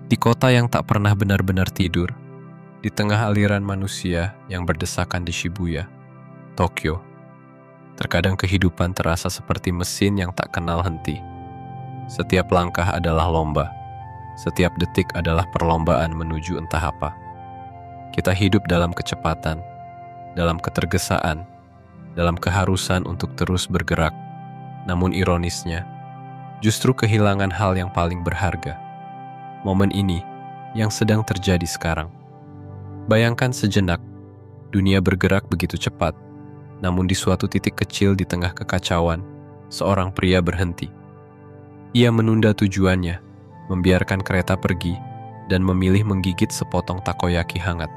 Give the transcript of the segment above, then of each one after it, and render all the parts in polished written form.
Di kota yang tak pernah benar-benar tidur, di tengah aliran manusia yang berdesakan di Shibuya, Tokyo, terkadang kehidupan terasa seperti mesin yang tak kenal henti. Setiap langkah adalah lomba, setiap detik adalah perlombaan menuju entah apa. Kita hidup dalam kecepatan, dalam ketergesaan, dalam keharusan untuk terus bergerak. Namun ironisnya, justru kehilangan hal yang paling berharga. Momen ini yang sedang terjadi sekarang. Bayangkan sejenak, dunia bergerak begitu cepat, namun di suatu titik kecil di tengah kekacauan, seorang pria berhenti. Ia menunda tujuannya, membiarkan kereta pergi, dan memilih menggigit sepotong takoyaki hangat.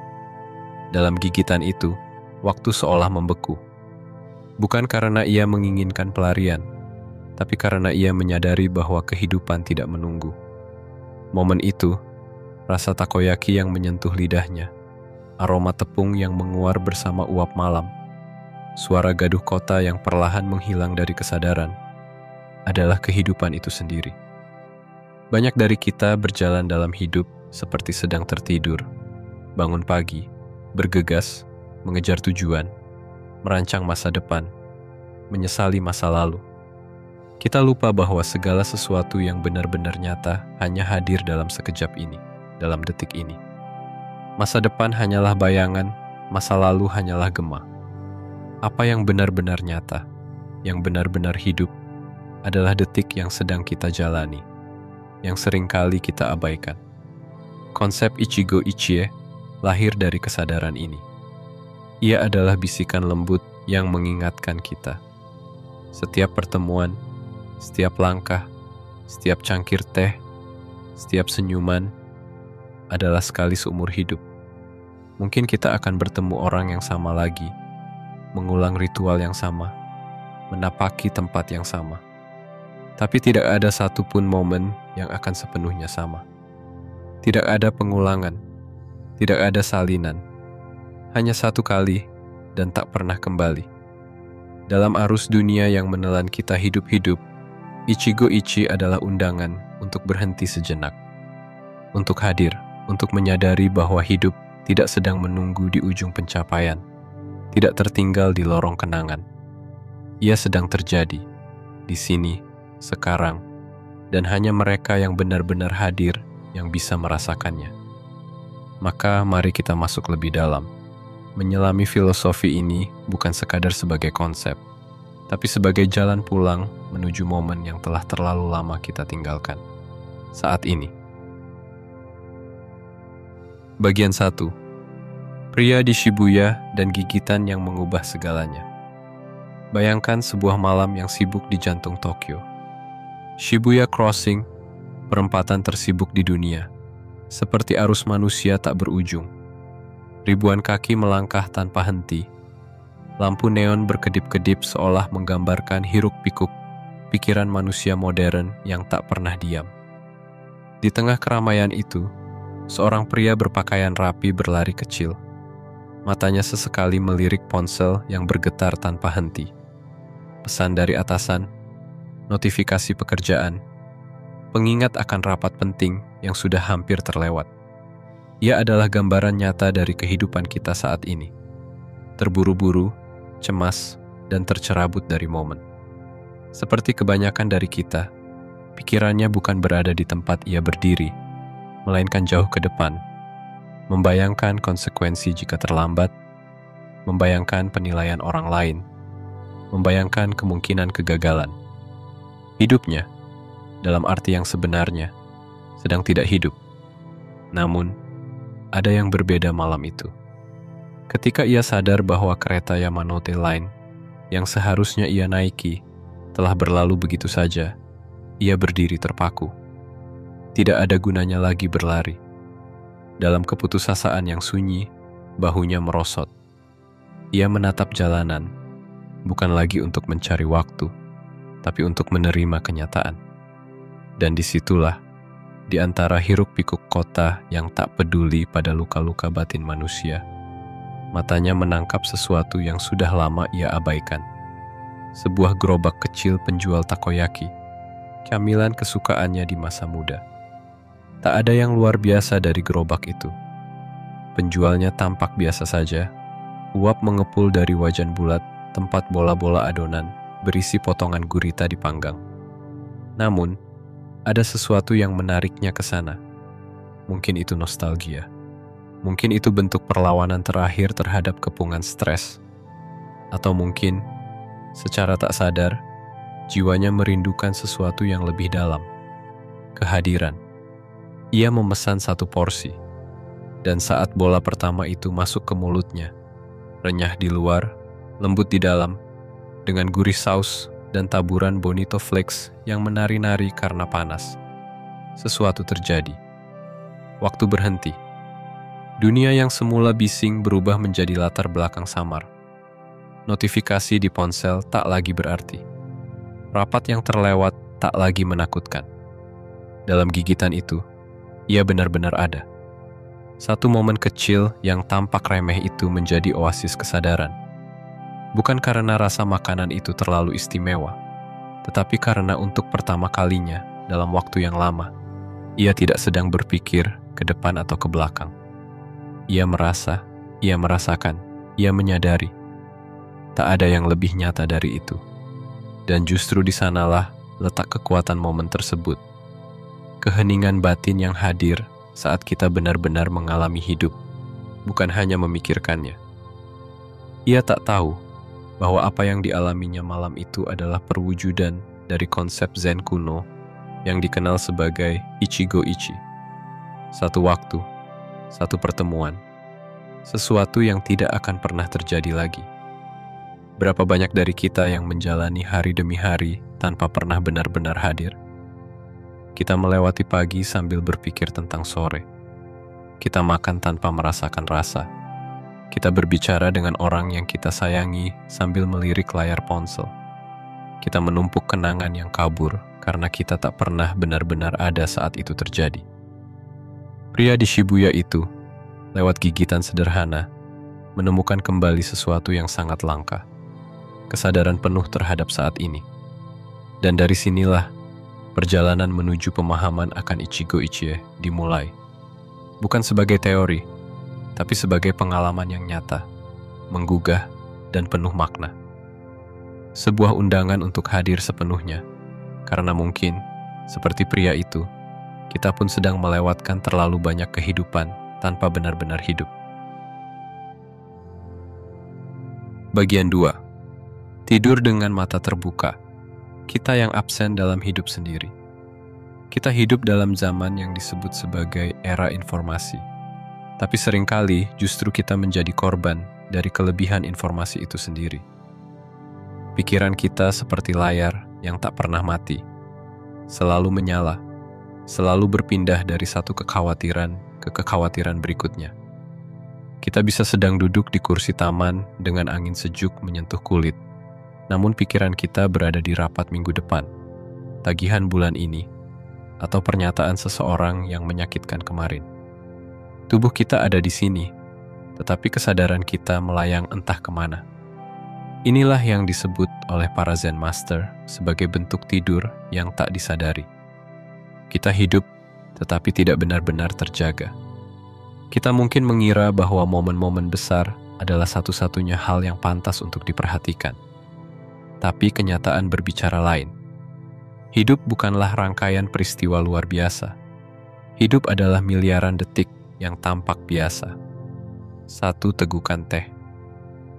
Dalam gigitan itu, waktu seolah membeku. Bukan karena ia menginginkan pelarian, tapi karena ia menyadari bahwa kehidupan tidak menunggu. Momen itu, rasa takoyaki yang menyentuh lidahnya, aroma tepung yang menguar bersama uap malam, suara gaduh kota yang perlahan menghilang dari kesadaran, adalah kehidupan itu sendiri. Banyak dari kita berjalan dalam hidup seperti sedang tertidur, bangun pagi, bergegas, mengejar tujuan, merancang masa depan, menyesali masa lalu. Kita lupa bahwa segala sesuatu yang benar-benar nyata hanya hadir dalam sekejap ini, dalam detik ini. Masa depan hanyalah bayangan, masa lalu hanyalah gema. Apa yang benar-benar nyata, yang benar-benar hidup, adalah detik yang sedang kita jalani, yang seringkali kita abaikan. Konsep Ichigo Ichie lahir dari kesadaran ini. Ia adalah bisikan lembut yang mengingatkan kita. Setiap pertemuan, setiap langkah, setiap cangkir teh, setiap senyuman adalah sekali seumur hidup. Mungkin kita akan bertemu orang yang sama lagi, mengulang ritual yang sama, menapaki tempat yang sama. Tapi tidak ada satupun momen yang akan sepenuhnya sama. Tidak ada pengulangan, tidak ada salinan. Hanya satu kali dan tak pernah kembali. Dalam arus dunia yang menelan kita hidup-hidup, Ichigo Ichi adalah undangan untuk berhenti sejenak. Untuk hadir, untuk menyadari bahwa hidup tidak sedang menunggu di ujung pencapaian, tidak tertinggal di lorong kenangan. Ia sedang terjadi, di sini, sekarang, dan hanya mereka yang benar-benar hadir yang bisa merasakannya. Maka mari kita masuk lebih dalam. Menyelami filosofi ini bukan sekadar sebagai konsep, tapi sebagai jalan pulang menuju momen yang telah terlalu lama kita tinggalkan. Saat ini. Bagian 1. Pria di Shibuya dan gigitan yang mengubah segalanya. Bayangkan sebuah malam yang sibuk di jantung Tokyo. Shibuya Crossing, perempatan tersibuk di dunia, seperti arus manusia tak berujung. Ribuan kaki melangkah tanpa henti. Lampu neon berkedip-kedip seolah menggambarkan hiruk-pikuk pikiran manusia modern yang tak pernah diam. Di tengah keramaian itu, seorang pria berpakaian rapi berlari kecil. Matanya sesekali melirik ponsel yang bergetar tanpa henti. Pesan dari atasan, notifikasi pekerjaan, pengingat akan rapat penting yang sudah hampir terlewat. Ia adalah gambaran nyata dari kehidupan kita saat ini. Terburu-buru, cemas, dan tercerabut dari momen. Seperti kebanyakan dari kita, pikirannya bukan berada di tempat ia berdiri, melainkan jauh ke depan, membayangkan konsekuensi jika terlambat, membayangkan penilaian orang lain, membayangkan kemungkinan kegagalan. Hidupnya, dalam arti yang sebenarnya, sedang tidak hidup. Namun, ada yang berbeda malam itu. Ketika ia sadar bahwa kereta Yamanote Line yang seharusnya ia naiki telah berlalu begitu saja, ia berdiri terpaku. Tidak ada gunanya lagi berlari. Dalam keputusasaan yang sunyi, bahunya merosot. Ia menatap jalanan, bukan lagi untuk mencari waktu, tapi untuk menerima kenyataan. Dan disitulah, di antara hiruk-pikuk kota yang tak peduli pada luka-luka batin manusia, matanya menangkap sesuatu yang sudah lama ia abaikan. Sebuah gerobak kecil penjual takoyaki, camilan kesukaannya di masa muda. Tak ada yang luar biasa dari gerobak itu. Penjualnya tampak biasa saja. Uap mengepul dari wajan bulat tempat bola-bola adonan berisi potongan gurita dipanggang. Namun, ada sesuatu yang menariknya ke sana. Mungkin itu nostalgia. Mungkin itu bentuk perlawanan terakhir terhadap kepungan stres. Atau mungkin, secara tak sadar, jiwanya merindukan sesuatu yang lebih dalam. Kehadiran. Ia memesan satu porsi. Dan saat bola pertama itu masuk ke mulutnya, renyah di luar, lembut di dalam, dengan gurih saus dan taburan bonito flakes yang menari-nari karena panas. Sesuatu terjadi. Waktu berhenti. Dunia yang semula bising berubah menjadi latar belakang samar. Notifikasi di ponsel tak lagi berarti. Rapat yang terlewat tak lagi menakutkan. Dalam gigitan itu, ia benar-benar ada. Satu momen kecil yang tampak remeh itu menjadi oasis kesadaran. Bukan karena rasa makanan itu terlalu istimewa, tetapi karena untuk pertama kalinya dalam waktu yang lama, ia tidak sedang berpikir ke depan atau ke belakang. Ia merasa, ia merasakan, ia menyadari. Tak ada yang lebih nyata dari itu. Dan justru di sanalah letak kekuatan momen tersebut. Keheningan batin yang hadir saat kita benar-benar mengalami hidup, bukan hanya memikirkannya. Ia tak tahu bahwa apa yang dialaminya malam itu adalah perwujudan dari konsep Zen kuno yang dikenal sebagai Ichigo-ichi. Satu waktu, satu pertemuan, sesuatu yang tidak akan pernah terjadi lagi. Berapa banyak dari kita yang menjalani hari demi hari tanpa pernah benar-benar hadir? Kita melewati pagi sambil berpikir tentang sore. Kita makan tanpa merasakan rasa. Kita berbicara dengan orang yang kita sayangi sambil melirik layar ponsel. Kita menumpuk kenangan yang kabur karena kita tak pernah benar-benar ada saat itu terjadi. Pria di Shibuya itu, lewat gigitan sederhana, menemukan kembali sesuatu yang sangat langka. Kesadaran penuh terhadap saat ini. Dan dari sinilah, perjalanan menuju pemahaman akan Ichigo-ichi dimulai. Bukan sebagai teori, tapi sebagai pengalaman yang nyata, menggugah, dan penuh makna. Sebuah undangan untuk hadir sepenuhnya, karena mungkin, seperti pria itu, kita pun sedang melewatkan terlalu banyak kehidupan tanpa benar-benar hidup. Bagian 2. Tidur dengan mata terbuka. Kita yang absen dalam hidup sendiri. Kita hidup dalam zaman yang disebut sebagai era informasi. Tapi seringkali justru kita menjadi korban dari kelebihan informasi itu sendiri. Pikiran kita seperti layar yang tak pernah mati. Selalu menyala. Selalu berpindah dari satu kekhawatiran ke kekhawatiran berikutnya. Kita bisa sedang duduk di kursi taman dengan angin sejuk menyentuh kulit. Namun pikiran kita berada di rapat minggu depan, tagihan bulan ini, atau pernyataan seseorang yang menyakitkan kemarin. Tubuh kita ada di sini, tetapi kesadaran kita melayang entah kemana. Inilah yang disebut oleh para Zen Master sebagai bentuk tidur yang tak disadari. Kita hidup, tetapi tidak benar-benar terjaga. Kita mungkin mengira bahwa momen-momen besar adalah satu-satunya hal yang pantas untuk diperhatikan. Tapi kenyataan berbicara lain. Hidup bukanlah rangkaian peristiwa luar biasa. Hidup adalah miliaran detik yang tampak biasa. Satu tegukan teh,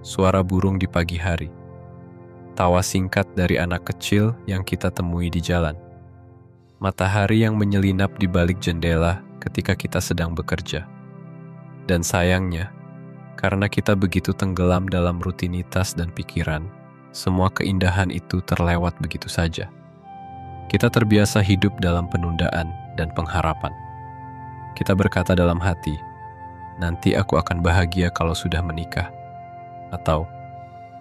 suara burung di pagi hari, tawa singkat dari anak kecil yang kita temui di jalan, matahari yang menyelinap di balik jendela ketika kita sedang bekerja. Dan sayangnya, karena kita begitu tenggelam dalam rutinitas dan pikiran, semua keindahan itu terlewat begitu saja. Kita terbiasa hidup dalam penundaan dan pengharapan. Kita berkata dalam hati, nanti aku akan bahagia kalau sudah menikah. Atau,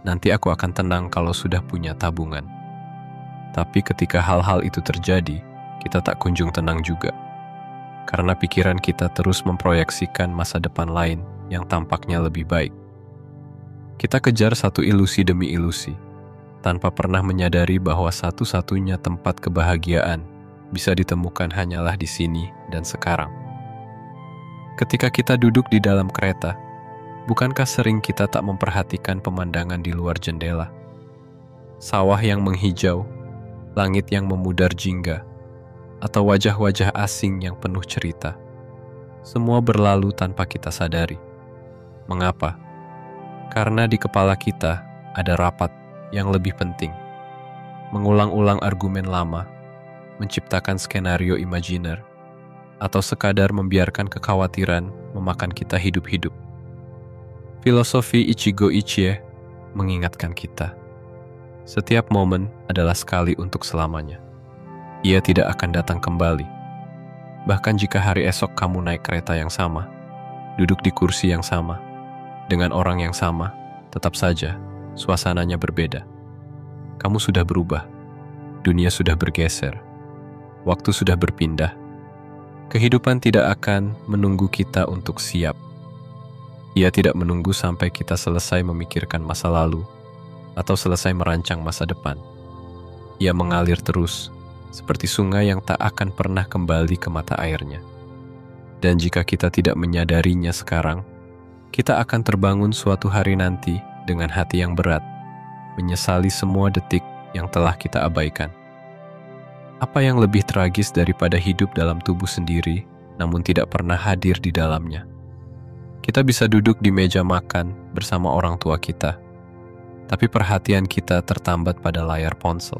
nanti aku akan tenang kalau sudah punya tabungan. Tapi ketika hal-hal itu terjadi, kita tak kunjung tenang juga. Karena pikiran kita terus memproyeksikan masa depan lain yang tampaknya lebih baik. Kita kejar satu ilusi demi ilusi, tanpa pernah menyadari bahwa satu-satunya tempat kebahagiaan bisa ditemukan hanyalah di sini dan sekarang. Ketika kita duduk di dalam kereta, bukankah sering kita tak memperhatikan pemandangan di luar jendela? Sawah yang menghijau, langit yang memudar jingga, atau wajah-wajah asing yang penuh cerita. Semua berlalu tanpa kita sadari. Mengapa? Karena di kepala kita ada rapat yang lebih penting. Mengulang-ulang argumen lama, menciptakan skenario imajiner, atau sekadar membiarkan kekhawatiran memakan kita hidup-hidup. Filosofi Ichigo Ichie mengingatkan kita, setiap momen adalah sekali untuk selamanya. Ia tidak akan datang kembali. Bahkan jika hari esok kamu naik kereta yang sama, duduk di kursi yang sama, dengan orang yang sama, tetap saja suasananya berbeda. Kamu sudah berubah, dunia sudah bergeser, waktu sudah berpindah. Kehidupan tidak akan menunggu kita untuk siap. Ia tidak menunggu sampai kita selesai memikirkan masa lalu atau selesai merancang masa depan. Ia mengalir terus, seperti sungai yang tak akan pernah kembali ke mata airnya. Dan jika kita tidak menyadarinya sekarang, kita akan terbangun suatu hari nanti dengan hati yang berat, menyesali semua detik yang telah kita abaikan. Apa yang lebih tragis daripada hidup dalam tubuh sendiri, namun tidak pernah hadir di dalamnya? Kita bisa duduk di meja makan bersama orang tua kita, tapi perhatian kita tertambat pada layar ponsel.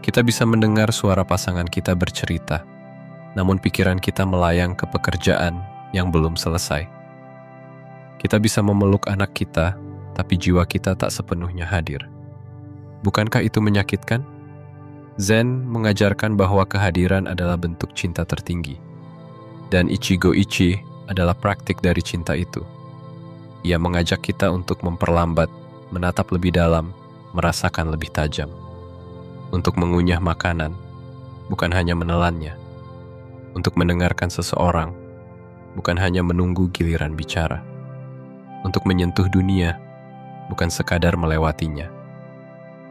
Kita bisa mendengar suara pasangan kita bercerita, namun pikiran kita melayang ke pekerjaan yang belum selesai. Kita bisa memeluk anak kita, tapi jiwa kita tak sepenuhnya hadir. Bukankah itu menyakitkan? Zen mengajarkan bahwa kehadiran adalah bentuk cinta tertinggi, dan Ichigo Ichi adalah praktik dari cinta itu. Ia mengajak kita untuk memperlambat, menatap lebih dalam, merasakan lebih tajam. Untuk mengunyah makanan, bukan hanya menelannya. Untuk mendengarkan seseorang, bukan hanya menunggu giliran bicara. Untuk menyentuh dunia, bukan sekadar melewatinya.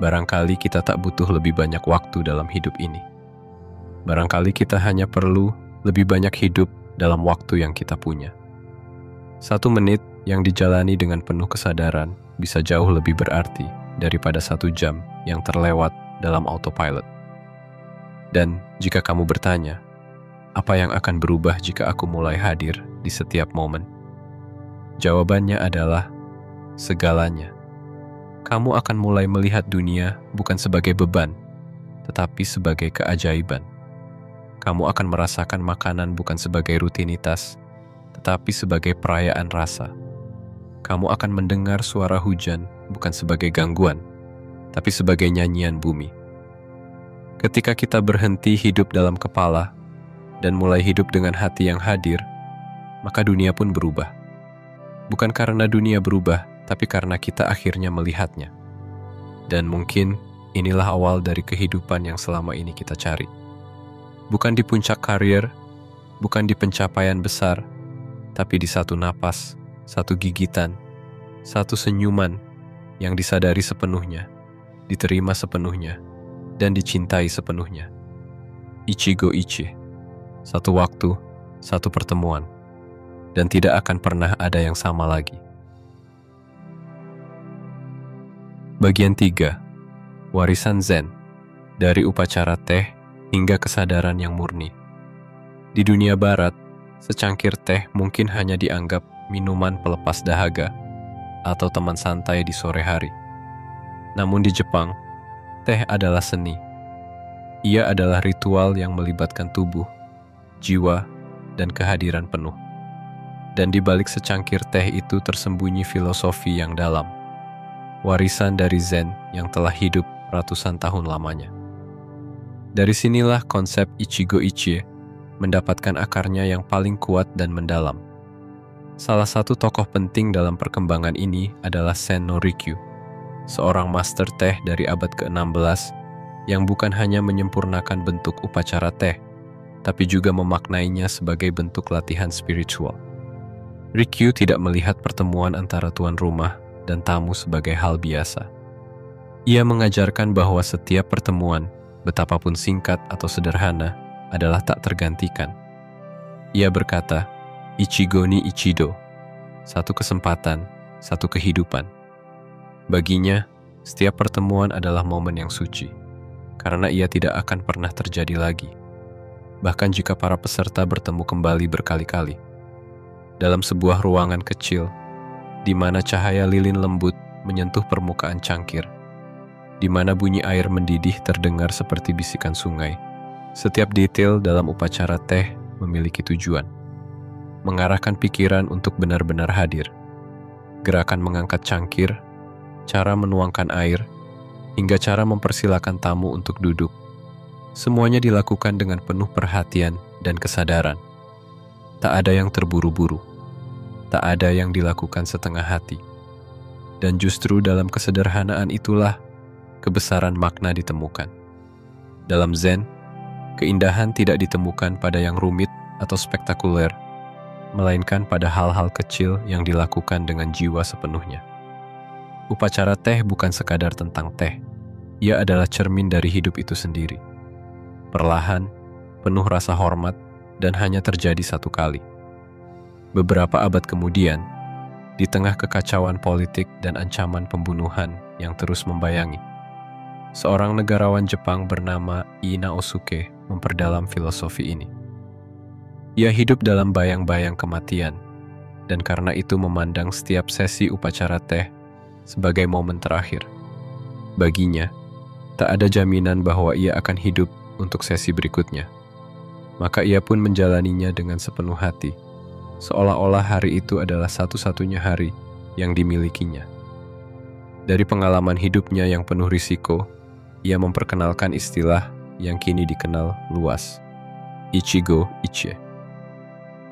Barangkali kita tak butuh lebih banyak waktu dalam hidup ini. Barangkali kita hanya perlu lebih banyak hidup dalam waktu yang kita punya. 1 menit yang dijalani dengan penuh kesadaran bisa jauh lebih berarti daripada 1 jam yang terlewat dalam autopilot. Dan jika kamu bertanya, apa yang akan berubah jika aku mulai hadir di setiap momen? Jawabannya adalah segalanya. Kamu akan mulai melihat dunia bukan sebagai beban, tetapi sebagai keajaiban. Kamu akan merasakan makanan bukan sebagai rutinitas, tetapi sebagai perayaan rasa. Kamu akan mendengar suara hujan bukan sebagai gangguan, tapi sebagai nyanyian bumi. Ketika kita berhenti hidup dalam kepala dan mulai hidup dengan hati yang hadir, maka dunia pun berubah. Bukan karena dunia berubah, tapi karena kita akhirnya melihatnya. Dan mungkin inilah awal dari kehidupan yang selama ini kita cari. Bukan di puncak karir, bukan di pencapaian besar, tapi di satu napas, satu gigitan, satu senyuman yang disadari sepenuhnya, diterima sepenuhnya, dan dicintai sepenuhnya. Ichigo Ichi, satu waktu, satu pertemuan, dan tidak akan pernah ada yang sama lagi. Bagian 3. Warisan Zen, dari upacara teh hingga kesadaran yang murni. Di dunia barat, secangkir teh mungkin hanya dianggap minuman pelepas dahaga atau teman santai di sore hari. Namun di Jepang, teh adalah seni. Ia adalah ritual yang melibatkan tubuh, jiwa, dan kehadiran penuh. Dan di balik secangkir teh itu tersembunyi filosofi yang dalam, warisan dari Zen yang telah hidup ratusan tahun lamanya. Dari sinilah konsep Ichigo Ichi mendapatkan akarnya yang paling kuat dan mendalam. Salah satu tokoh penting dalam perkembangan ini adalah Sen no Rikyu, seorang master teh dari abad ke-16 yang bukan hanya menyempurnakan bentuk upacara teh, tapi juga memaknainya sebagai bentuk latihan spiritual. Rikyu tidak melihat pertemuan antara tuan rumah dan tamu sebagai hal biasa. Ia mengajarkan bahwa setiap pertemuan betapapun singkat atau sederhana, adalah tak tergantikan. Ia berkata, Ichigo ni Ichido, satu kesempatan, satu kehidupan. Baginya, setiap pertemuan adalah momen yang suci, karena ia tidak akan pernah terjadi lagi. Bahkan jika para peserta bertemu kembali berkali-kali. Dalam sebuah ruangan kecil, di mana cahaya lilin lembut menyentuh permukaan cangkir, di mana bunyi air mendidih terdengar seperti bisikan sungai. Setiap detail dalam upacara teh memiliki tujuan. Mengarahkan pikiran untuk benar-benar hadir. Gerakan mengangkat cangkir, cara menuangkan air, hingga cara mempersilakan tamu untuk duduk. Semuanya dilakukan dengan penuh perhatian dan kesadaran. Tak ada yang terburu-buru. Tak ada yang dilakukan setengah hati. Dan justru dalam kesederhanaan itulah kebesaran makna ditemukan. Dalam Zen, keindahan tidak ditemukan pada yang rumit atau spektakuler, melainkan pada hal-hal kecil yang dilakukan dengan jiwa sepenuhnya. Upacara teh bukan sekadar tentang teh, ia adalah cermin dari hidup itu sendiri. Perlahan, penuh rasa hormat, dan hanya terjadi satu kali. Beberapa abad kemudian, di tengah kekacauan politik dan ancaman pembunuhan yang terus membayangi, seorang negarawan Jepang bernama Ii Naosuke memperdalam filosofi ini. Ia hidup dalam bayang-bayang kematian, dan karena itu memandang setiap sesi upacara teh sebagai momen terakhir. Baginya, tak ada jaminan bahwa ia akan hidup untuk sesi berikutnya. Maka ia pun menjalaninya dengan sepenuh hati, seolah-olah hari itu adalah satu-satunya hari yang dimilikinya. Dari pengalaman hidupnya yang penuh risiko, ia memperkenalkan istilah yang kini dikenal luas, Ichigo Ichie.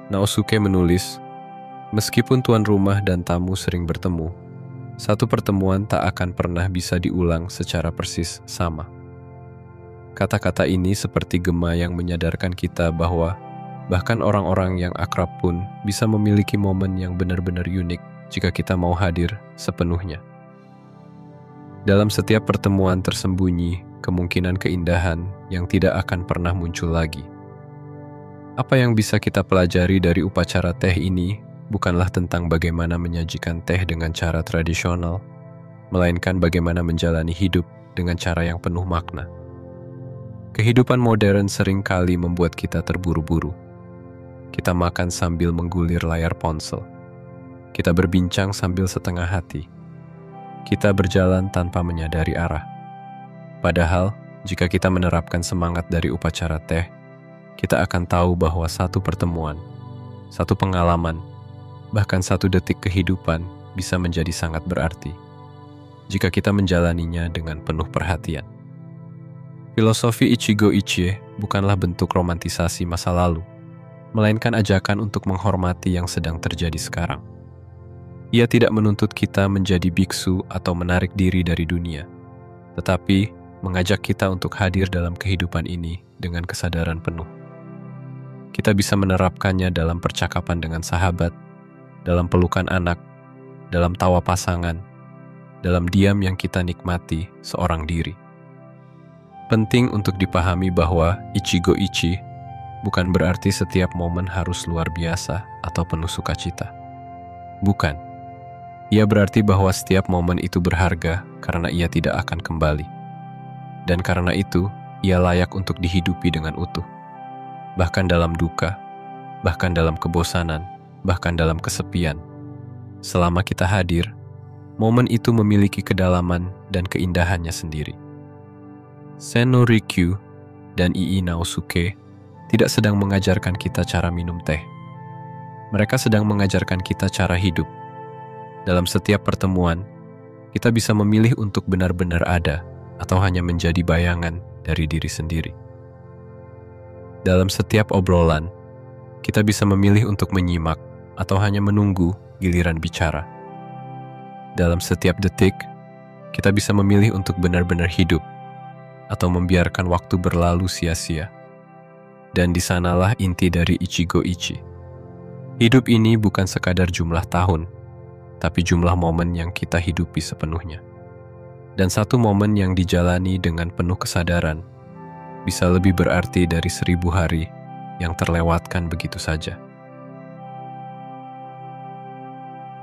Naosuke menulis, meskipun tuan rumah dan tamu sering bertemu, satu pertemuan tak akan pernah bisa diulang secara persis sama. Kata-kata ini seperti gema yang menyadarkan kita bahwa bahkan orang-orang yang akrab pun bisa memiliki momen yang benar-benar unik jika kita mau hadir sepenuhnya. Dalam setiap pertemuan tersembunyi kemungkinan keindahan yang tidak akan pernah muncul lagi. Apa yang bisa kita pelajari dari upacara teh ini bukanlah tentang bagaimana menyajikan teh dengan cara tradisional, melainkan bagaimana menjalani hidup dengan cara yang penuh makna. Kehidupan modern seringkali membuat kita terburu-buru. Kita makan sambil menggulir layar ponsel. Kita berbincang sambil setengah hati. Kita berjalan tanpa menyadari arah. Padahal, jika kita menerapkan semangat dari upacara teh, kita akan tahu bahwa satu pertemuan, satu pengalaman, bahkan satu detik kehidupan bisa menjadi sangat berarti jika kita menjalaninya dengan penuh perhatian. Filosofi Ichigo Ichie bukanlah bentuk romantisasi masa lalu, melainkan ajakan untuk menghormati yang sedang terjadi sekarang. Ia tidak menuntut kita menjadi biksu atau menarik diri dari dunia, tetapi mengajak kita untuk hadir dalam kehidupan ini dengan kesadaran penuh. Kita bisa menerapkannya dalam percakapan dengan sahabat, dalam pelukan anak, dalam tawa pasangan, dalam diam yang kita nikmati seorang diri. Penting untuk dipahami bahwa Ichigo Ichi bukan berarti setiap momen harus luar biasa atau penuh sukacita. Bukan. Ia berarti bahwa setiap momen itu berharga karena ia tidak akan kembali. Dan karena itu, ia layak untuk dihidupi dengan utuh. Bahkan dalam duka, bahkan dalam kebosanan, bahkan dalam kesepian. Selama kita hadir, momen itu memiliki kedalaman dan keindahannya sendiri. Sen no Rikyu dan Ii Naosuke tidak sedang mengajarkan kita cara minum teh. Mereka sedang mengajarkan kita cara hidup. Dalam setiap pertemuan, kita bisa memilih untuk benar-benar ada atau hanya menjadi bayangan dari diri sendiri. Dalam setiap obrolan, kita bisa memilih untuk menyimak atau hanya menunggu giliran bicara. Dalam setiap detik, kita bisa memilih untuk benar-benar hidup atau membiarkan waktu berlalu sia-sia. Dan di sanalah inti dari Ichigo Ichi. Hidup ini bukan sekadar jumlah tahun, tapi jumlah momen yang kita hidupi sepenuhnya. Dan satu momen yang dijalani dengan penuh kesadaran bisa lebih berarti dari 1000 hari yang terlewatkan begitu saja.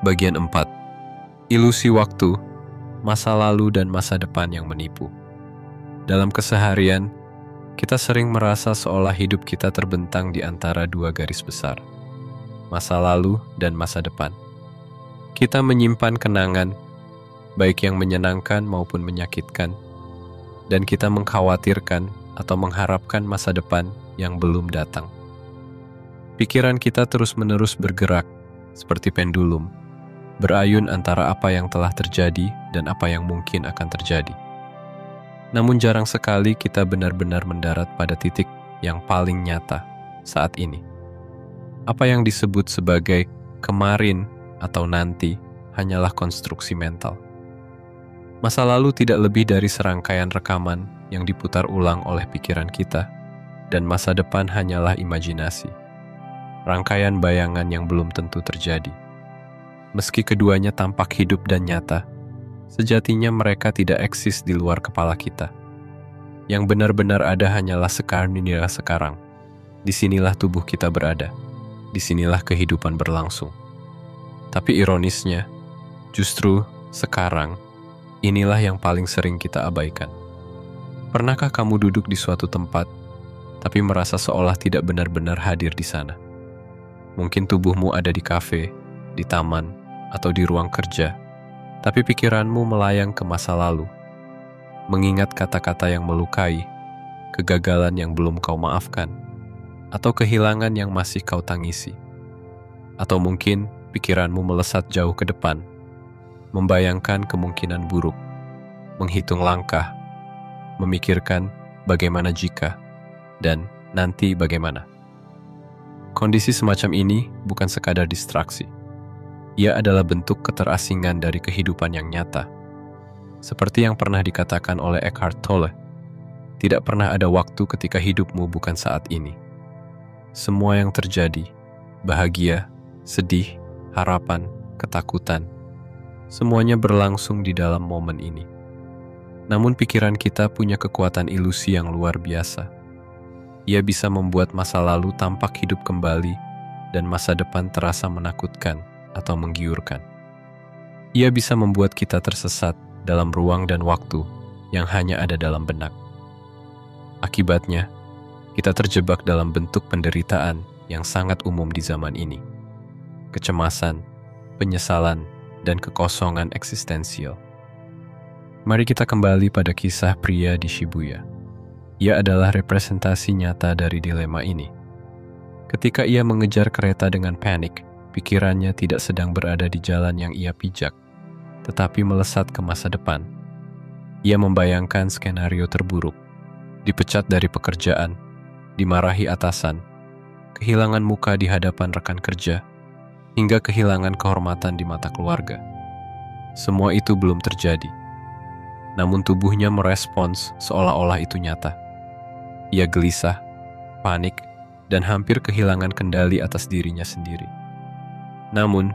Bagian 4. Ilusi waktu, masa lalu dan masa depan yang menipu. Dalam keseharian, kita sering merasa seolah hidup kita terbentang di antara dua garis besar, masa lalu dan masa depan. Kita menyimpan kenangan, baik yang menyenangkan maupun menyakitkan, dan kita mengkhawatirkan atau mengharapkan masa depan yang belum datang. Pikiran kita terus-menerus bergerak, seperti pendulum, berayun antara apa yang telah terjadi dan apa yang mungkin akan terjadi. Namun jarang sekali kita benar-benar mendarat pada titik yang paling nyata saat ini. Apa yang disebut sebagai kemarin atau nanti hanyalah konstruksi mental. Masa lalu tidak lebih dari serangkaian rekaman yang diputar ulang oleh pikiran kita, dan masa depan hanyalah imajinasi, rangkaian bayangan yang belum tentu terjadi. Meski keduanya tampak hidup dan nyata, sejatinya mereka tidak eksis di luar kepala kita. Yang benar-benar ada hanyalah sekarang. Disinilah tubuh kita berada, disinilah kehidupan berlangsung. Tapi ironisnya, justru sekarang, inilah yang paling sering kita abaikan. Pernahkah kamu duduk di suatu tempat, tapi merasa seolah tidak benar-benar hadir di sana? Mungkin tubuhmu ada di kafe, di taman, atau di ruang kerja, tapi pikiranmu melayang ke masa lalu, mengingat kata-kata yang melukai, kegagalan yang belum kau maafkan, atau kehilangan yang masih kau tangisi. Atau mungkin pikiranmu melesat jauh ke depan, membayangkan kemungkinan buruk, menghitung langkah, memikirkan bagaimana jika, dan nanti bagaimana. Kondisi semacam ini bukan sekadar distraksi. Ia adalah bentuk keterasingan dari kehidupan yang nyata. Seperti yang pernah dikatakan oleh Eckhart Tolle, tidak pernah ada waktu ketika hidupmu bukan saat ini. Semua yang terjadi, bahagia, sedih, harapan, ketakutan, semuanya berlangsung di dalam momen ini. Namun pikiran kita punya kekuatan ilusi yang luar biasa. Ia bisa membuat masa lalu tampak hidup kembali dan masa depan terasa menakutkan atau menggiurkan. Ia bisa membuat kita tersesat dalam ruang dan waktu yang hanya ada dalam benak. Akibatnya, kita terjebak dalam bentuk penderitaan yang sangat umum di zaman ini. Kecemasan, penyesalan, dan kekosongan eksistensial. Mari kita kembali pada kisah pria di Shibuya. Ia adalah representasi nyata dari dilema ini. Ketika ia mengejar kereta dengan panik, pikirannya tidak sedang berada di jalan yang ia pijak, tetapi melesat ke masa depan. Ia membayangkan skenario terburuk, dipecat dari pekerjaan, dimarahi atasan, kehilangan muka di hadapan rekan kerja, hingga kehilangan kehormatan di mata keluarga. Semua itu belum terjadi. Namun tubuhnya merespons seolah-olah itu nyata. Ia gelisah, panik, dan hampir kehilangan kendali atas dirinya sendiri. Namun,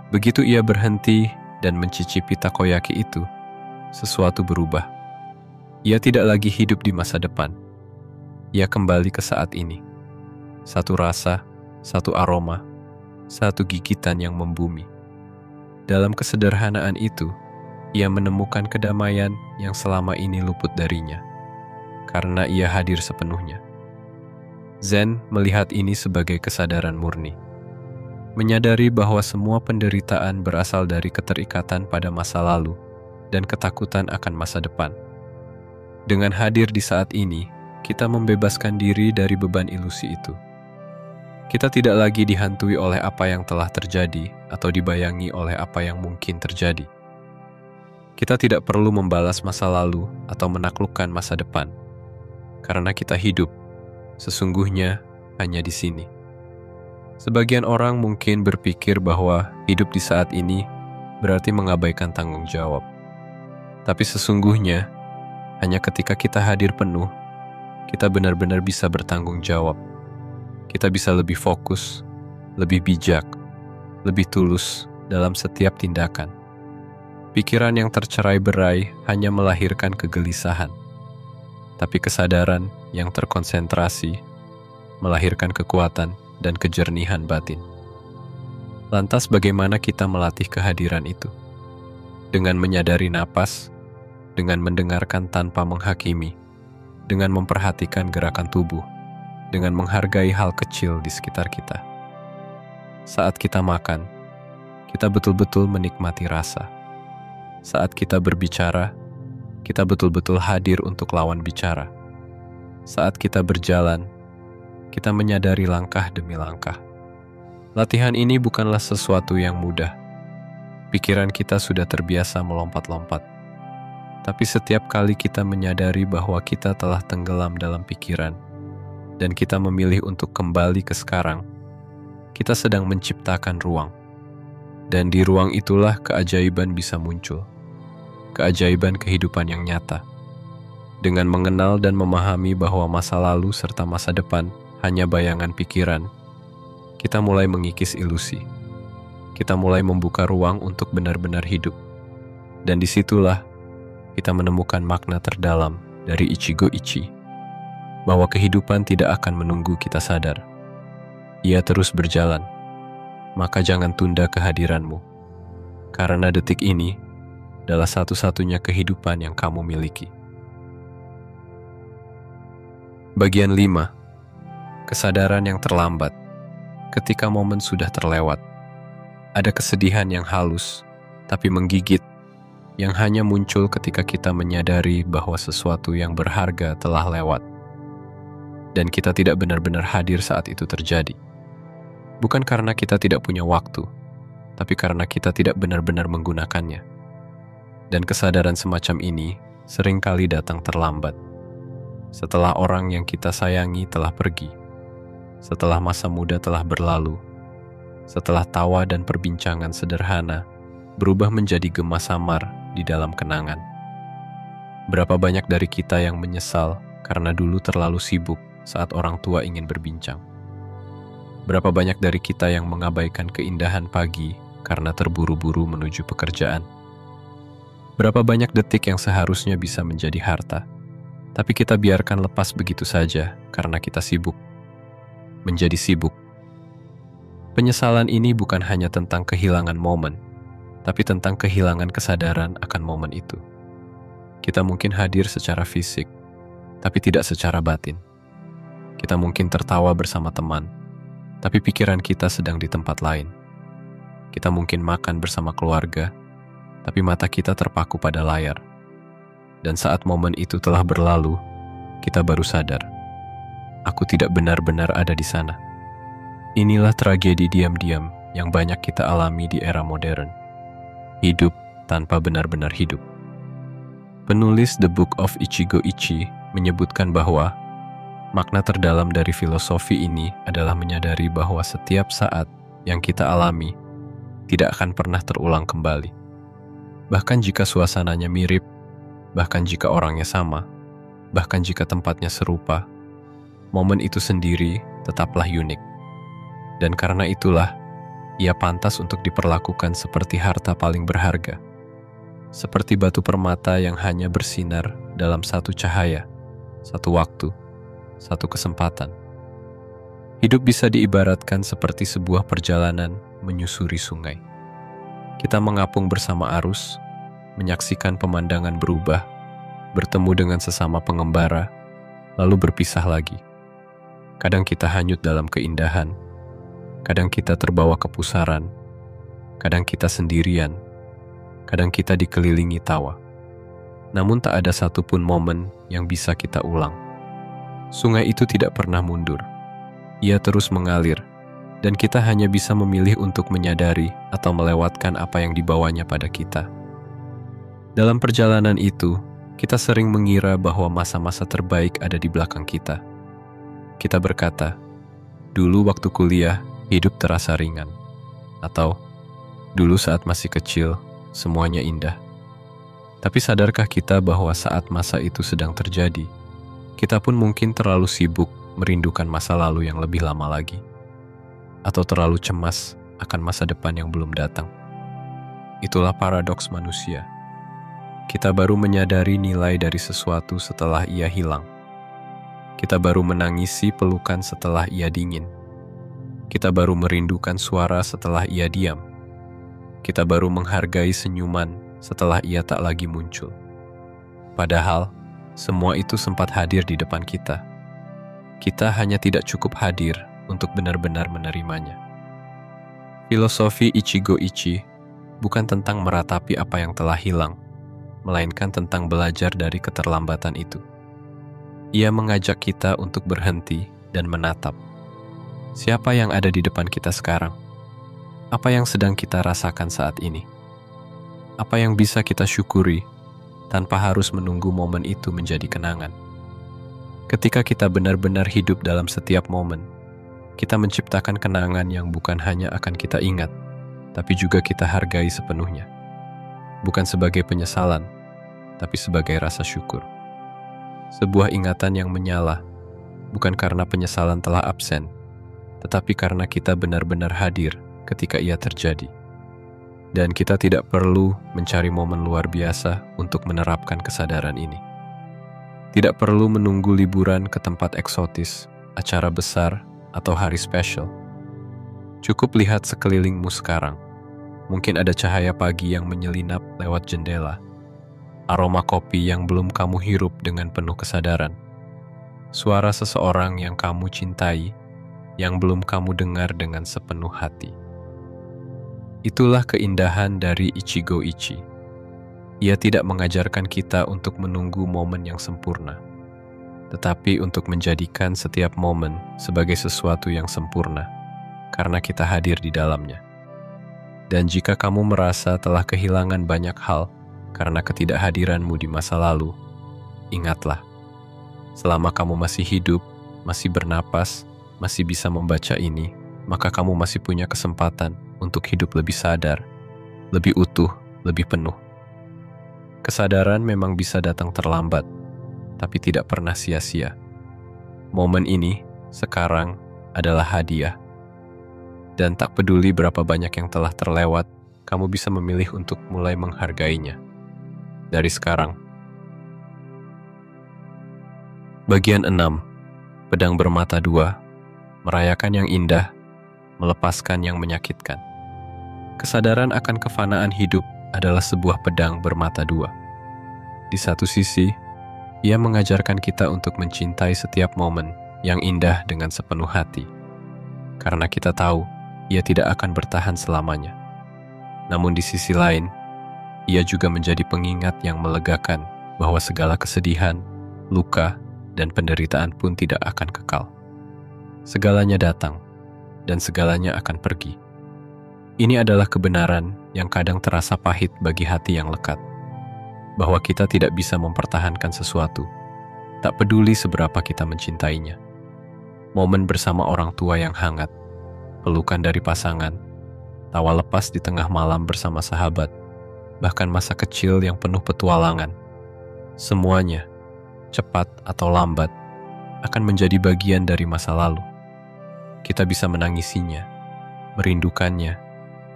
begitu ia berhenti dan mencicipi takoyaki itu, sesuatu berubah. Ia tidak lagi hidup di masa depan. Ia kembali ke saat ini. Satu rasa, satu aroma, satu gigitan yang membumi. Dalam kesederhanaan itu, ia menemukan kedamaian yang selama ini luput darinya, karena ia hadir sepenuhnya. Zen melihat ini sebagai kesadaran murni, menyadari bahwa semua penderitaan berasal dari keterikatan pada masa lalu dan ketakutan akan masa depan. Dengan hadir di saat ini, kita membebaskan diri dari beban ilusi itu. Kita tidak lagi dihantui oleh apa yang telah terjadi atau dibayangi oleh apa yang mungkin terjadi. Kita tidak perlu membalas masa lalu atau menaklukkan masa depan, karena kita hidup sesungguhnya hanya di sini. Sebagian orang mungkin berpikir bahwa hidup di saat ini berarti mengabaikan tanggung jawab. Tapi sesungguhnya, hanya ketika kita hadir penuh, kita benar-benar bisa bertanggung jawab. Kita bisa lebih fokus, lebih bijak, lebih tulus dalam setiap tindakan. Pikiran yang tercerai-berai hanya melahirkan kegelisahan. tapi kesadaran yang terkonsentrasi melahirkan kekuatan dan kejernihan batin. Lantas bagaimana kita melatih kehadiran itu? Dengan menyadari napas, dengan mendengarkan tanpa menghakimi, dengan memperhatikan gerakan tubuh, dengan menghargai hal kecil di sekitar kita. Saat kita makan, kita betul-betul menikmati rasa. Saat kita berbicara, kita betul-betul hadir untuk lawan bicara. Saat kita berjalan, kita menyadari langkah demi langkah. Latihan ini bukanlah sesuatu yang mudah. Pikiran kita sudah terbiasa melompat-lompat. Tapi setiap kali kita menyadari bahwa kita telah tenggelam dalam pikiran, dan kita memilih untuk kembali ke sekarang, kita sedang menciptakan ruang. Dan di ruang itulah keajaiban bisa muncul. Keajaiban kehidupan yang nyata. Dengan mengenal dan memahami bahwa masa lalu serta masa depan hanya bayangan pikiran, kita mulai mengikis ilusi. Kita mulai membuka ruang untuk benar-benar hidup. Dan disitulah kita menemukan makna terdalam dari Ichigo Ichi, bahwa kehidupan tidak akan menunggu kita sadar. Ia terus berjalan, maka jangan tunda kehadiranmu. Karena detik ini adalah satu-satunya kehidupan yang kamu miliki. Bagian 5. Kesadaran yang terlambat. Ketika momen sudah terlewat, ada kesedihan yang halus, tapi menggigit, yang hanya muncul ketika kita menyadari bahwa sesuatu yang berharga telah lewat, dan kita tidak benar-benar hadir saat itu terjadi. Bukan karena kita tidak punya waktu, tapi karena kita tidak benar-benar menggunakannya. Dan kesadaran semacam ini seringkali datang terlambat, setelah orang yang kita sayangi telah pergi, setelah masa muda telah berlalu, setelah tawa dan perbincangan sederhana berubah menjadi gema samar di dalam kenangan. Berapa banyak dari kita yang menyesal karena dulu terlalu sibuk saat orang tua ingin berbincang? Berapa banyak dari kita yang mengabaikan keindahan pagi karena terburu-buru menuju pekerjaan? Berapa banyak detik yang seharusnya bisa menjadi harta, tapi kita biarkan lepas begitu saja karena kita sibuk. Menjadi sibuk. Penyesalan ini bukan hanya tentang kehilangan momen, tapi tentang kehilangan kesadaran akan momen itu. Kita mungkin hadir secara fisik, tapi tidak secara batin. Kita mungkin tertawa bersama teman, tapi pikiran kita sedang di tempat lain. Kita mungkin makan bersama keluarga, tapi mata kita terpaku pada layar. Dan saat momen itu telah berlalu, kita baru sadar, aku tidak benar-benar ada di sana. Inilah tragedi diam-diam yang banyak kita alami di era modern. Hidup tanpa benar-benar hidup. Penulis The Book of Ichigo Ichi menyebutkan bahwa makna terdalam dari filosofi ini adalah menyadari bahwa setiap saat yang kita alami tidak akan pernah terulang kembali. Bahkan jika suasananya mirip, bahkan jika orangnya sama, bahkan jika tempatnya serupa, momen itu sendiri tetaplah unik. Dan karena itulah, ia pantas untuk diperlakukan seperti harta paling berharga. Seperti batu permata yang hanya bersinar dalam satu cahaya, satu waktu, satu kesempatan. Hidup bisa diibaratkan seperti sebuah perjalanan menyusuri sungai. Kita mengapung bersama arus, menyaksikan pemandangan berubah, bertemu dengan sesama pengembara, lalu berpisah lagi. Kadang kita hanyut dalam keindahan, kadang kita terbawa kepusaran, kadang kita sendirian, kadang kita dikelilingi tawa. Namun tak ada satupun momen yang bisa kita ulang. Sungai itu tidak pernah mundur. Ia terus mengalir, dan kita hanya bisa memilih untuk menyadari atau melewatkan apa yang dibawanya pada kita. Dalam perjalanan itu, kita sering mengira bahwa masa-masa terbaik ada di belakang kita. Kita berkata, dulu waktu kuliah, hidup terasa ringan. Atau, dulu saat masih kecil, semuanya indah. Tapi sadarkah kita bahwa saat masa itu sedang terjadi, kita pun mungkin terlalu sibuk merindukan masa lalu yang lebih lama lagi, atau terlalu cemas akan masa depan yang belum datang. Itulah paradoks manusia. Kita baru menyadari nilai dari sesuatu setelah ia hilang. Kita baru menangisi pelukan setelah ia dingin. Kita baru merindukan suara setelah ia diam. Kita baru menghargai senyuman setelah ia tak lagi muncul. Padahal, semua itu sempat hadir di depan kita. Kita hanya tidak cukup hadir untuk benar-benar menerimanya. Filosofi Ichigo Ichi bukan tentang meratapi apa yang telah hilang, melainkan tentang belajar dari keterlambatan itu. Ia mengajak kita untuk berhenti dan menatap. Siapa yang ada di depan kita sekarang? Apa yang sedang kita rasakan saat ini? Apa yang bisa kita syukuri tanpa harus menunggu momen itu menjadi kenangan? Ketika kita benar-benar hidup dalam setiap momen, kita menciptakan kenangan yang bukan hanya akan kita ingat, tapi juga kita hargai sepenuhnya. Bukan sebagai penyesalan, tapi sebagai rasa syukur. Sebuah ingatan yang menyala, bukan karena penyesalan telah absen, tetapi karena kita benar-benar hadir ketika ia terjadi. Dan kita tidak perlu mencari momen luar biasa untuk menerapkan kesadaran ini. Tidak perlu menunggu liburan ke tempat eksotis, acara besar, atau hari spesial. Cukup lihat sekelilingmu sekarang. Mungkin ada cahaya pagi yang menyelinap lewat jendela, aroma kopi yang belum kamu hirup dengan penuh kesadaran, suara seseorang yang kamu cintai, yang belum kamu dengar dengan sepenuh hati. Itulah keindahan dari Ichigo Ichi. Ia tidak mengajarkan kita untuk menunggu momen yang sempurna, tetapi untuk menjadikan setiap momen sebagai sesuatu yang sempurna, karena kita hadir di dalamnya. Dan jika kamu merasa telah kehilangan banyak hal karena ketidakhadiranmu di masa lalu, ingatlah, selama kamu masih hidup, masih bernapas, masih bisa membaca ini, maka kamu masih punya kesempatan untuk hidup lebih sadar, lebih utuh, lebih penuh. Kesadaran memang bisa datang terlambat, tapi tidak pernah sia-sia. Momen ini, sekarang, adalah hadiah. Dan tak peduli berapa banyak yang telah terlewat, kamu bisa memilih untuk mulai menghargainya. Dari sekarang. Bagian 6. Pedang bermata dua. Merayakan yang indah, melepaskan yang menyakitkan. Kesadaran akan kefanaan hidup adalah sebuah pedang bermata dua. Di satu sisi, ia mengajarkan kita untuk mencintai setiap momen yang indah dengan sepenuh hati. Karena kita tahu, ia tidak akan bertahan selamanya. Namun di sisi lain, ia juga menjadi pengingat yang melegakan bahwa segala kesedihan, luka, dan penderitaan pun tidak akan kekal. Segalanya datang, dan segalanya akan pergi. Ini adalah kebenaran yang kadang terasa pahit bagi hati yang lekat, bahwa kita tidak bisa mempertahankan sesuatu, tak peduli seberapa kita mencintainya. Momen bersama orang tua yang hangat, pelukan dari pasangan, tawa lepas di tengah malam bersama sahabat, bahkan masa kecil yang penuh petualangan. Semuanya, cepat atau lambat, akan menjadi bagian dari masa lalu. Kita bisa menangisinya, merindukannya,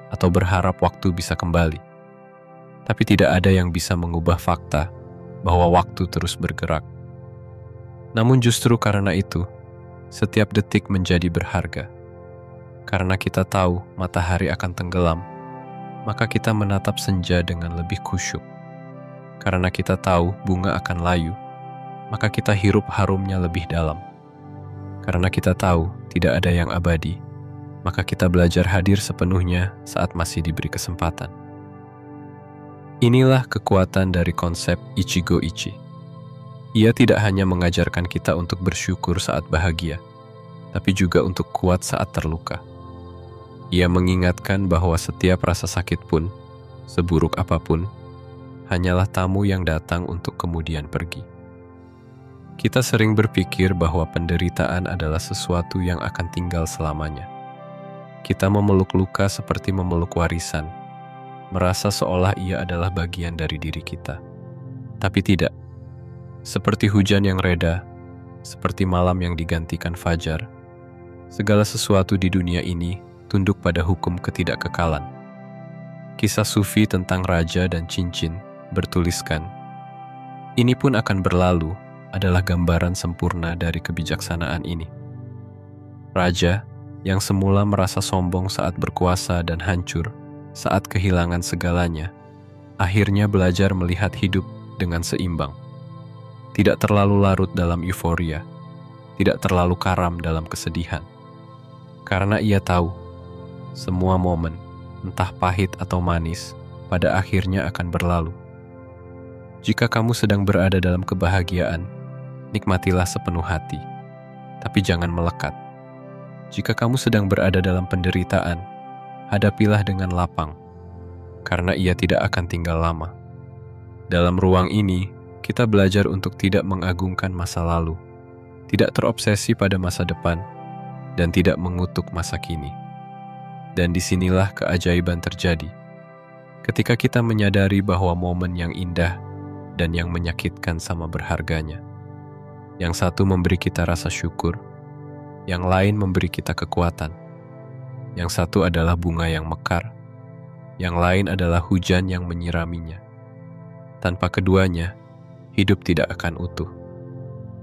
atau berharap waktu bisa kembali. Tapi tidak ada yang bisa mengubah fakta bahwa waktu terus bergerak. Namun justru karena itu, setiap detik menjadi berharga. Karena kita tahu matahari akan tenggelam, maka kita menatap senja dengan lebih khusyuk. Karena kita tahu bunga akan layu, maka kita hirup harumnya lebih dalam. Karena kita tahu tidak ada yang abadi, maka kita belajar hadir sepenuhnya saat masih diberi kesempatan. Inilah kekuatan dari konsep Ichigo Ichi. Ia tidak hanya mengajarkan kita untuk bersyukur saat bahagia, tapi juga untuk kuat saat terluka. Ia mengingatkan bahwa setiap rasa sakit pun, seburuk apapun, hanyalah tamu yang datang untuk kemudian pergi. Kita sering berpikir bahwa penderitaan adalah sesuatu yang akan tinggal selamanya. Kita memeluk luka seperti memeluk warisan, merasa seolah ia adalah bagian dari diri kita. Tapi tidak. Seperti hujan yang reda, seperti malam yang digantikan fajar, segala sesuatu di dunia ini tunduk pada hukum ketidakkekalan. Kisah sufi tentang raja dan cincin bertuliskan, ini pun akan berlalu, adalah gambaran sempurna dari kebijaksanaan ini. Raja yang semula merasa sombong saat berkuasa dan hancur saat kehilangan segalanya, akhirnya belajar melihat hidup dengan seimbang. Tidak terlalu larut dalam euforia, tidak terlalu karam dalam kesedihan. Karena ia tahu, semua momen, entah pahit atau manis, pada akhirnya akan berlalu. Jika kamu sedang berada dalam kebahagiaan, nikmatilah sepenuh hati, tapi jangan melekat. Jika kamu sedang berada dalam penderitaan, hadapilah dengan lapang, karena ia tidak akan tinggal lama. Dalam ruang ini, kita belajar untuk tidak mengagungkan masa lalu, tidak terobsesi pada masa depan, dan tidak mengutuk masa kini. Dan disinilah keajaiban terjadi. Ketika kita menyadari bahwa momen yang indah dan yang menyakitkan sama berharganya. Yang satu memberi kita rasa syukur, yang lain memberi kita kekuatan. Yang satu adalah bunga yang mekar, yang lain adalah hujan yang menyiraminya. Tanpa keduanya, hidup tidak akan utuh.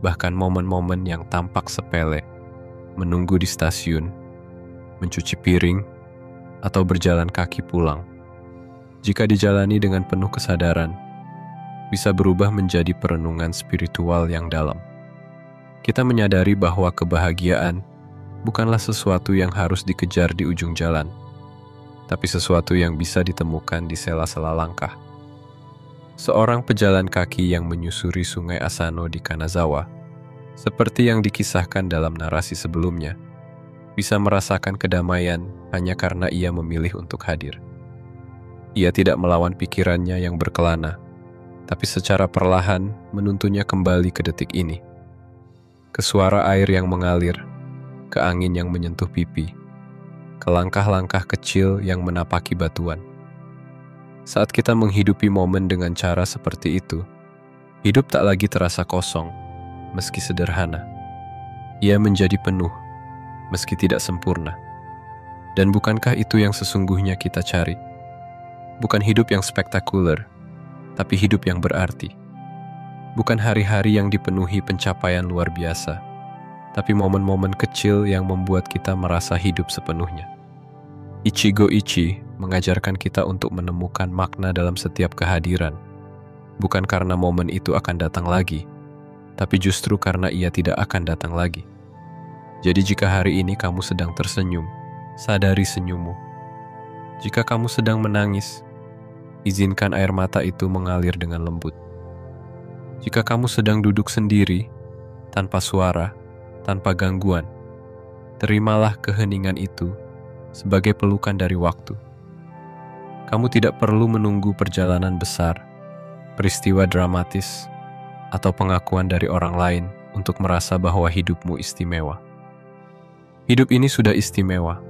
Bahkan momen-momen yang tampak sepele, menunggu di stasiun, mencuci piring, atau berjalan kaki pulang, jika dijalani dengan penuh kesadaran, bisa berubah menjadi perenungan spiritual yang dalam. Kita menyadari bahwa kebahagiaan bukanlah sesuatu yang harus dikejar di ujung jalan, tapi sesuatu yang bisa ditemukan di sela-sela langkah. Seorang pejalan kaki yang menyusuri sungai Asano di Kanazawa, seperti yang dikisahkan dalam narasi sebelumnya, bisa merasakan kedamaian hanya karena ia memilih untuk hadir. Ia tidak melawan pikirannya yang berkelana, tapi secara perlahan menuntunnya kembali ke detik ini. Ke suara air yang mengalir, ke angin yang menyentuh pipi, ke langkah-langkah kecil yang menapaki batuan. Saat kita menghidupi momen dengan cara seperti itu, hidup tak lagi terasa kosong, meski sederhana. Ia menjadi penuh, meski tidak sempurna. Dan bukankah itu yang sesungguhnya kita cari? Bukan hidup yang spektakuler, tapi hidup yang berarti. Bukan hari-hari yang dipenuhi pencapaian luar biasa, tapi momen-momen kecil yang membuat kita merasa hidup sepenuhnya. Ichigo Ichi mengajarkan kita untuk menemukan makna dalam setiap kehadiran, bukan karena momen itu akan datang lagi, tapi justru karena ia tidak akan datang lagi. Jadi jika hari ini kamu sedang tersenyum, sadari senyummu. Jika kamu sedang menangis, izinkan air mata itu mengalir dengan lembut. Jika kamu sedang duduk sendiri, tanpa suara, tanpa gangguan, terimalah keheningan itu sebagai pelukan dari waktu. Kamu tidak perlu menunggu perjalanan besar, peristiwa dramatis, atau pengakuan dari orang lain untuk merasa bahwa hidupmu istimewa. Hidup ini sudah istimewa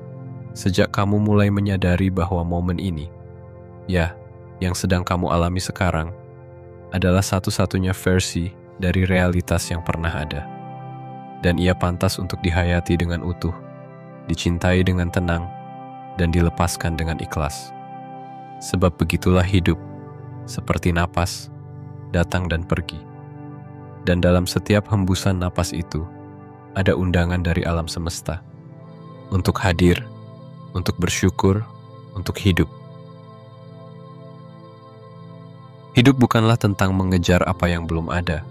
sejak kamu mulai menyadari bahwa momen ini, ya, yang sedang kamu alami sekarang, adalah satu-satunya versi dari realitas yang pernah ada. Dan ia pantas untuk dihayati dengan utuh, dicintai dengan tenang, dan dilepaskan dengan ikhlas. Sebab begitulah hidup, seperti napas, datang dan pergi. Dan dalam setiap hembusan napas itu, ada undangan dari alam semesta. Untuk hadir, untuk bersyukur, untuk hidup. Hidup bukanlah tentang mengejar apa yang belum ada,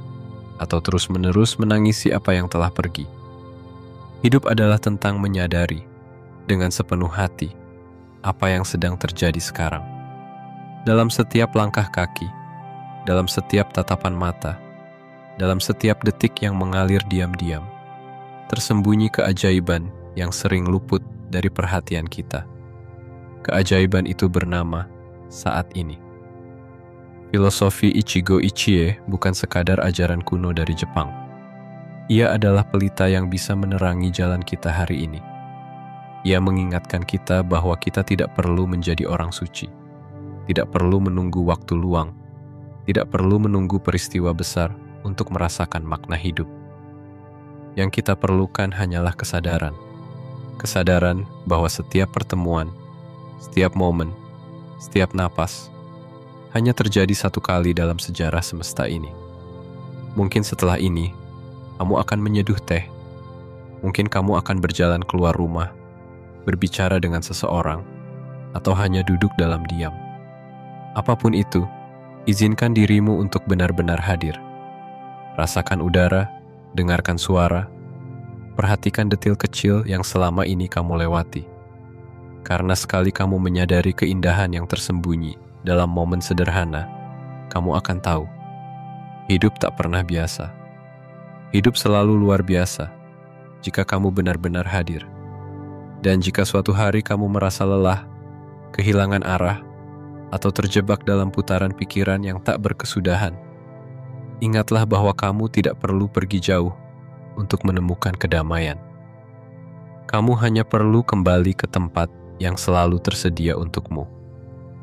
atau terus-menerus menangisi apa yang telah pergi. Hidup adalah tentang menyadari, dengan sepenuh hati, apa yang sedang terjadi sekarang. Dalam setiap langkah kaki, dalam setiap tatapan mata, dalam setiap detik yang mengalir diam-diam, tersembunyi keajaiban yang sering luput dari perhatian kita. Keajaiban itu bernama saat ini. Filosofi Ichigo Ichie bukan sekadar ajaran kuno dari Jepang. Ia adalah pelita yang bisa menerangi jalan kita hari ini. Ia mengingatkan kita bahwa kita tidak perlu menjadi orang suci, tidak perlu menunggu waktu luang, tidak perlu menunggu peristiwa besar untuk merasakan makna hidup. Yang kita perlukan hanyalah kesadaran. Kesadaran bahwa setiap pertemuan, setiap momen, setiap napas, hanya terjadi satu kali dalam sejarah semesta ini. Mungkin setelah ini, kamu akan menyeduh teh. Mungkin kamu akan berjalan keluar rumah, berbicara dengan seseorang, atau hanya duduk dalam diam. Apapun itu, izinkan dirimu untuk benar-benar hadir. Rasakan udara, dengarkan suara, perhatikan detil kecil yang selama ini kamu lewati. Karena sekali kamu menyadari keindahan yang tersembunyi dalam momen sederhana, kamu akan tahu, hidup tak pernah biasa. Hidup selalu luar biasa jika kamu benar-benar hadir. Dan jika suatu hari kamu merasa lelah, kehilangan arah, atau terjebak dalam putaran pikiran yang tak berkesudahan, ingatlah bahwa kamu tidak perlu pergi jauh untuk menemukan kedamaian. Kamu hanya perlu kembali ke tempat yang selalu tersedia untukmu,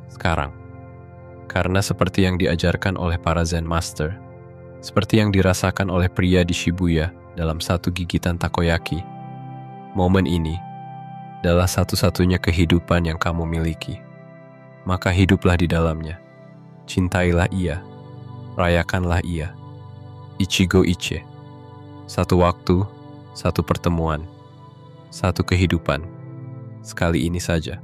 sekarang. Karena seperti yang diajarkan oleh para Zen Master, seperti yang dirasakan oleh pria di Shibuya dalam satu gigitan takoyaki, momen ini adalah satu-satunya kehidupan yang kamu miliki. Maka hiduplah di dalamnya. Cintailah ia. Rayakanlah ia. Ichigo Ichi. Satu waktu, satu pertemuan, satu kehidupan. Sekali ini saja.